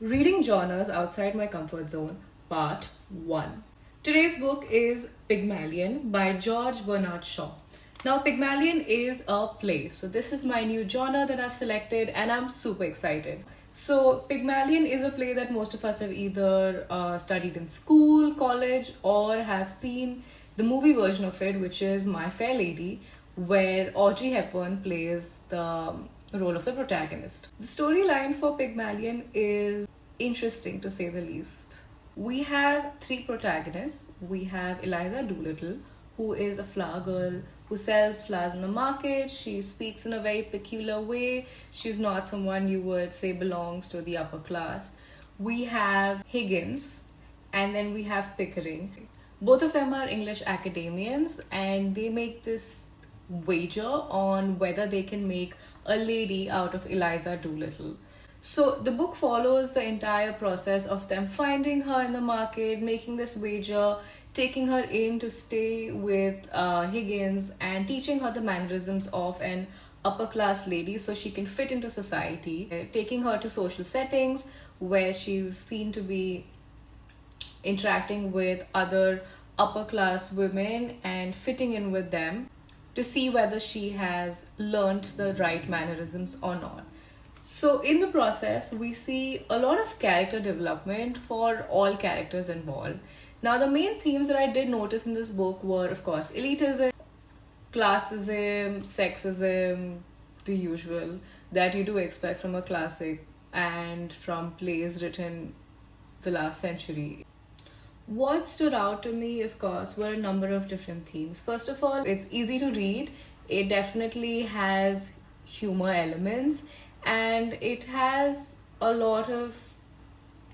Reading Genres Outside My Comfort Zone, Part 1. Today's book is Pygmalion by George Bernard Shaw. Now, Pygmalion is a play. So this is my new genre that I've selected and I'm super excited. So Pygmalion is a play that most of us have either studied in school, college, or have seen the movie version of it, which is My Fair Lady, where Audrey Hepburn plays the role of the protagonist. The storyline for Pygmalion is interesting to say the least. We have three protagonists. We have Eliza Doolittle, who is a flower girl who sells flowers in the market. She speaks in a very peculiar way. She's not someone you would say belongs to the upper class. We have Higgins, and then we have Pickering. Both of them are English academians, and they make this wager on whether they can make a lady out of Eliza Doolittle. So the book follows the entire process of them finding her in the market, making this wager, taking her in to stay with Higgins and teaching her the mannerisms of an upper class lady so she can fit into society, taking her to social settings where she's seen to be interacting with other upper class women and fitting in with them to see whether she has learnt the right mannerisms or not. So in the process, we see a lot of character development for all characters involved. Now, the main themes that I did notice in this book were, of course, elitism, classism, sexism, the usual that you do expect from a classic and from plays written the last century. What stood out to me, of course, were a number of different themes. First of all, it's easy to read. It definitely has humor elements, and it has a lot of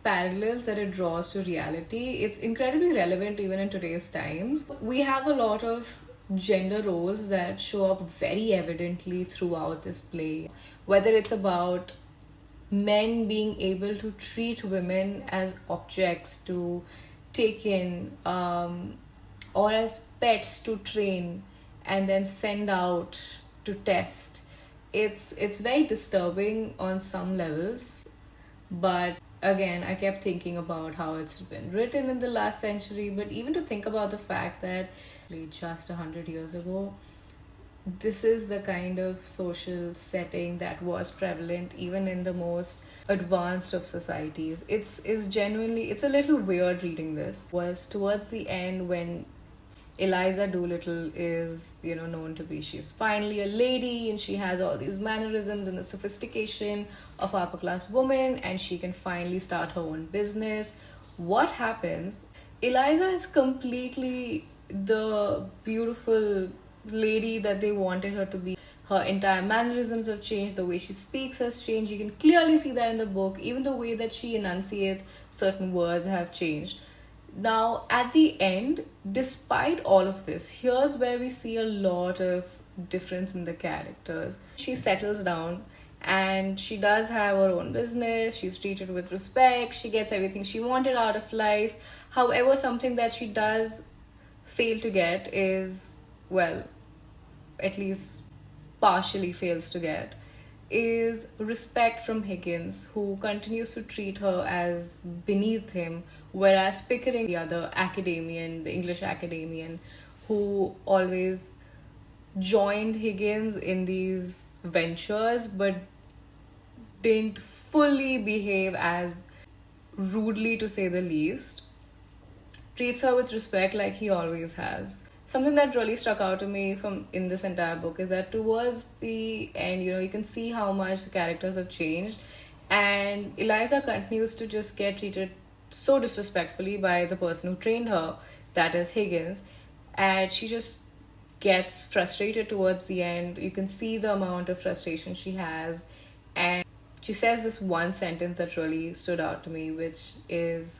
parallels that it draws to reality. It's incredibly relevant even in today's times. We have a lot of gender roles that show up very evidently throughout this play, whether it's about men being able to treat women as objects to take in or as pets to train and then send out to test. It's very disturbing on some levels, but again, I kept thinking about how it's been written in the last century. But even to think about the fact that just 100 years ago, this is the kind of social setting that was prevalent even in the most advanced of societies. It's a little weird reading this. Was towards the end when Eliza Doolittle is, known to be, she's finally a lady and she has all these mannerisms and the sophistication of upper class woman, and she can finally start her own business. What happens? Eliza is completely the beautiful lady that they wanted her to be. Her entire mannerisms have changed, the way she speaks has changed. You can clearly see that in the book. Even the way that she enunciates certain words have changed. Now, at the end, despite all of this, here's where we see a lot of difference in the characters. She settles down and she does have her own business. She's treated with respect. She gets everything she wanted out of life. However, something that she does fail to get is, well, at least partially fails to get, is respect from Higgins, who continues to treat her as beneath him, whereas Pickering, the other academian, the English academian, who always joined Higgins in these ventures but didn't fully behave as rudely, to say the least, treats her with respect like he always has. Something that really struck out to me in this entire book is that towards the end, you can see how much the characters have changed, and Eliza continues to just get treated so disrespectfully by the person who trained her, that is Higgins, and she just gets frustrated towards the end. You can see the amount of frustration she has, and she says this one sentence that really stood out to me, which is,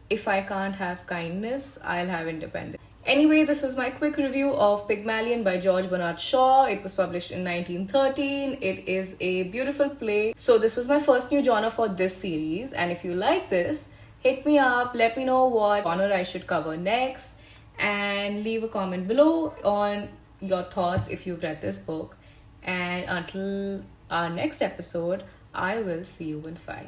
if I can't have kindness, I'll have independence. Anyway, this was my quick review of Pygmalion by George Bernard Shaw. It was published in 1913. It is a beautiful play. So this was my first new genre for this series. And if you like this, hit me up, let me know what genre I should cover next, and leave a comment below on your thoughts if you've read this book. And until our next episode, I will see you in 5.